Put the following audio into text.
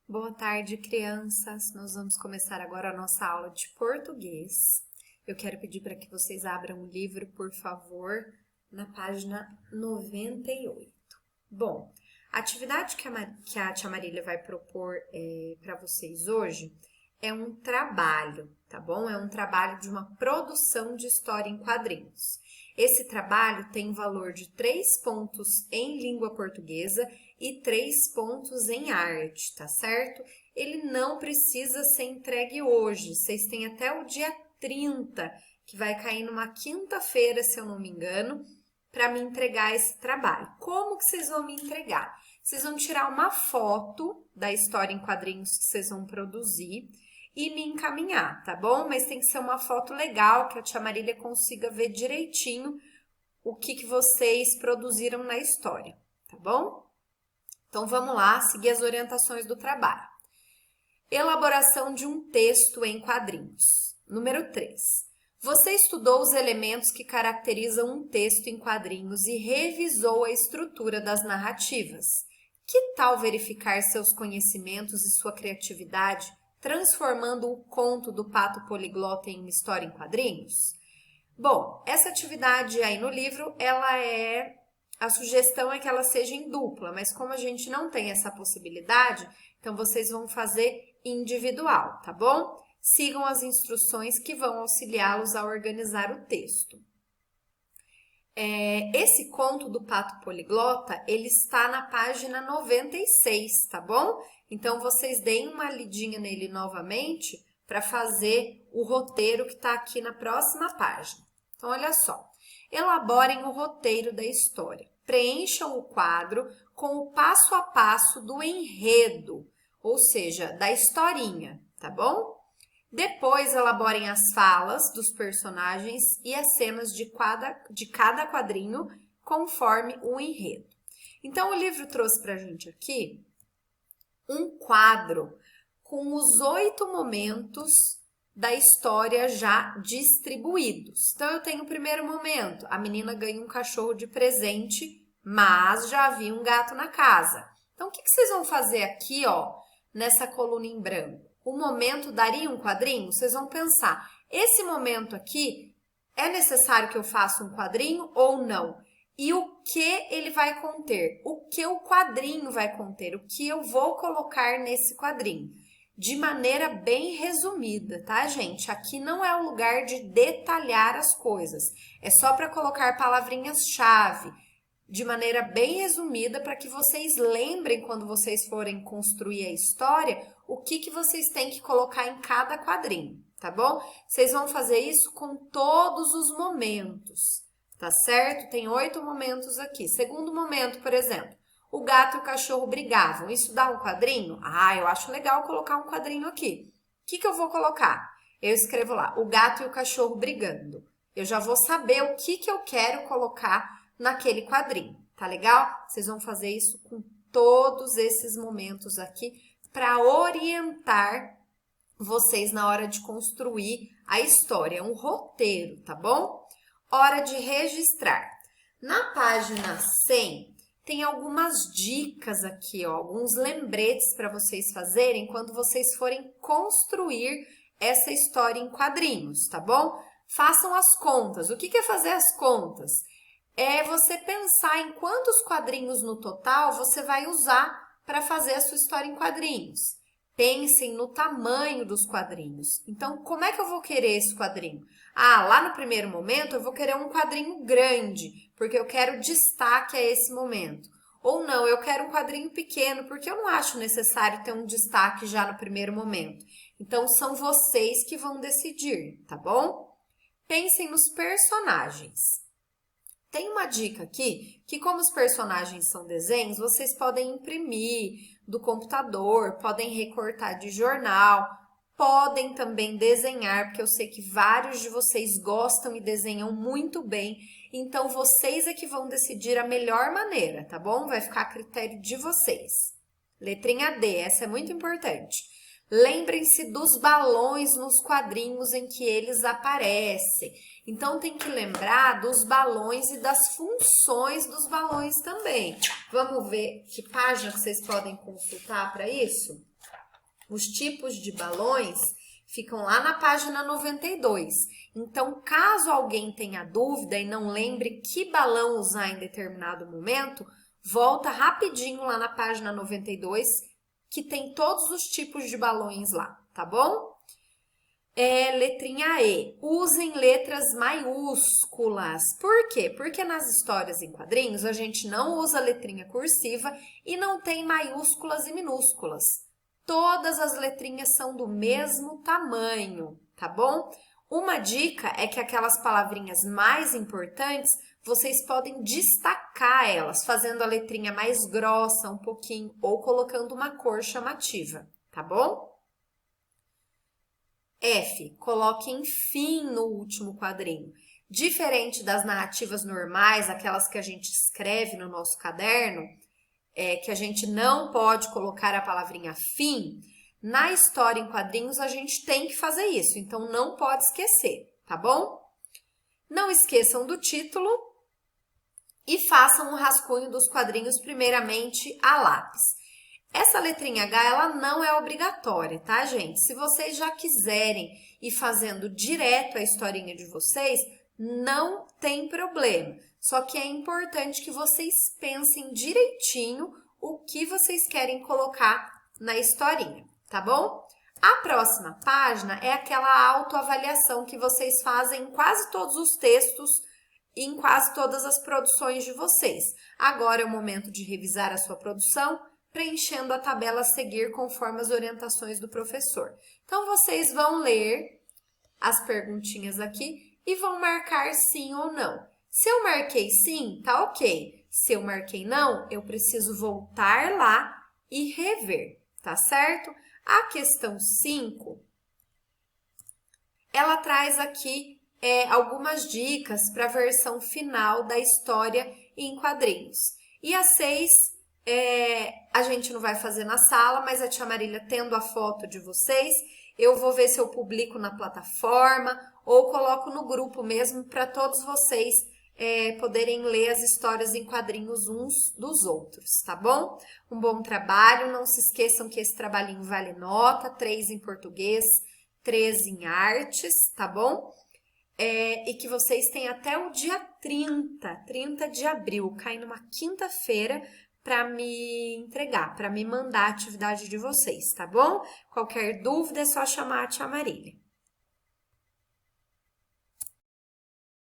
Boa tarde, crianças. Nós vamos começar agora a nossa aula de português. Eu quero pedir para que vocês abram o livro, por favor, na página 98. Bom, a atividade que a tia Marília vai propor para vocês hoje é um trabalho, tá bom? É um trabalho de uma produção de história em quadrinhos. Esse trabalho tem valor de 3 pontos em língua portuguesa e 3 pontos em arte, tá certo? Ele não precisa ser entregue hoje, vocês têm até o dia 30, que vai cair numa quinta-feira, se eu não me engano, para me entregar esse trabalho. Como que vocês vão me entregar? Vocês vão tirar uma foto da história em quadrinhos que vocês vão produzir e me encaminhar, tá bom? Mas tem que ser uma foto legal, que a tia Marília consiga ver direitinho o que vocês produziram na história, tá bom? Então, vamos lá, seguir as orientações do trabalho. Elaboração de um texto em quadrinhos. Número 3. Você estudou os elementos que caracterizam um texto em quadrinhos e revisou a estrutura das narrativas. Que tal verificar seus conhecimentos e sua criatividade, transformando o conto do Pato Poliglota em uma história em quadrinhos? Bom, essa atividade aí no livro, a sugestão é que ela seja em dupla, mas como a gente não tem essa possibilidade, então vocês vão fazer individual, tá bom? Sigam as instruções que vão auxiliá-los a organizar o texto. Esse conto do Pato Poliglota, ele está na página 96, tá bom? Então, vocês deem uma lidinha nele novamente para fazer o roteiro que está aqui na próxima página. Então, olha só. Elaborem o roteiro da história. Preencham o quadro com o passo a passo do enredo, ou seja, da historinha, tá bom? Depois, elaborem as falas dos personagens e as cenas de cada quadrinho conforme o enredo. Então, o livro trouxe para a gente aqui um quadro com os 8 momentos da história já distribuídos. Então, eu tenho o primeiro momento, a menina ganha um cachorro de presente, mas já havia um gato na casa. Então, o que vocês vão fazer aqui, ó, nessa coluna em branco? O momento daria um quadrinho? Vocês vão pensar, esse momento aqui, é necessário que eu faça um quadrinho ou não? E o que ele vai conter? O que o quadrinho vai conter? O que eu vou colocar nesse quadrinho? De maneira bem resumida, tá, gente? Aqui não é o lugar de detalhar as coisas. É só para colocar palavrinhas-chave de maneira bem resumida para que vocês lembrem quando vocês forem construir a história o que vocês têm que colocar em cada quadrinho, tá bom? Vocês vão fazer isso com todos os momentos, tá certo? Tem 8 momentos aqui. Segundo momento, por exemplo, o gato e o cachorro brigavam. Isso dá um quadrinho? Ah, eu acho legal colocar um quadrinho aqui. O que eu vou colocar? Eu escrevo lá, o gato e o cachorro brigando. Eu já vou saber o que eu quero colocar naquele quadrinho, tá legal? Vocês vão fazer isso com todos esses momentos aqui para orientar vocês na hora de construir a história, um roteiro, tá bom? Hora de registrar. Na página 100, tem algumas dicas aqui, ó, alguns lembretes para vocês fazerem quando vocês forem construir essa história em quadrinhos, tá bom? Façam as contas. O que é fazer as contas? É você pensar em quantos quadrinhos no total você vai usar para fazer a sua história em quadrinhos. Pensem no tamanho dos quadrinhos. Então, como é que eu vou querer esse quadrinho? Ah, lá no primeiro momento eu vou querer um quadrinho grande, porque eu quero destaque a esse momento. Ou não, eu quero um quadrinho pequeno, porque eu não acho necessário ter um destaque já no primeiro momento. Então, são vocês que vão decidir, tá bom? Pensem nos personagens. Tem uma dica aqui, que como os personagens são desenhos, vocês podem imprimir do computador, podem recortar de jornal, podem também desenhar, porque eu sei que vários de vocês gostam e desenham muito bem, então vocês é que vão decidir a melhor maneira, tá bom? Vai ficar a critério de vocês. Letrinha D, essa é muito importante. Lembrem-se dos balões nos quadrinhos em que eles aparecem. Então, tem que lembrar dos balões e das funções dos balões também. Vamos ver que página que vocês podem consultar para isso? Os tipos de balões ficam lá na página 92. Então, caso alguém tenha dúvida e não lembre que balão usar em determinado momento, volta rapidinho lá na página 92, que tem todos os tipos de balões lá, tá bom? Letrinha E, usem letras maiúsculas. Por quê? Porque nas histórias em quadrinhos a gente não usa letrinha cursiva e não tem maiúsculas e minúsculas. Todas as letrinhas são do mesmo tamanho, tá bom? Uma dica é que aquelas palavrinhas mais importantes, vocês podem destacar elas, fazendo a letrinha mais grossa um pouquinho ou colocando uma cor chamativa, tá bom? F, coloque enfim no último quadrinho. Diferente das narrativas normais, aquelas que a gente escreve no nosso caderno, que a gente não pode colocar a palavrinha fim, na história em quadrinhos a gente tem que fazer isso, então não pode esquecer, tá bom? Não esqueçam do título e façam um rascunho dos quadrinhos primeiramente a lápis. Essa letrinha H, ela não é obrigatória, tá, gente? Se vocês já quiserem ir fazendo direto a historinha de vocês, não tem problema. Só que é importante que vocês pensem direitinho o que vocês querem colocar na historinha, tá bom? A próxima página é aquela autoavaliação que vocês fazem em quase todos os textos e em quase todas as produções de vocês. Agora é o momento de revisar a sua produção, preenchendo a tabela a seguir conforme as orientações do professor. Então, vocês vão ler as perguntinhas aqui e vão marcar sim ou não. Se eu marquei sim, tá ok. Se eu marquei não, eu preciso voltar lá e rever, tá certo? A questão 5, ela traz aqui algumas dicas para a versão final da história em quadrinhos. E a 6, a gente não vai fazer na sala, mas a tia Marília tendo a foto de vocês, eu vou ver se eu publico na plataforma ou coloco no grupo mesmo para todos vocês poderem ler as histórias em quadrinhos uns dos outros, tá bom? Um bom trabalho, não se esqueçam que esse trabalhinho vale nota, 3 em português, 3 em artes, tá bom? E que vocês têm até o dia 30 de abril, cai numa quinta-feira, para me entregar, para me mandar a atividade de vocês, tá bom? Qualquer dúvida é só chamar a tia Marília.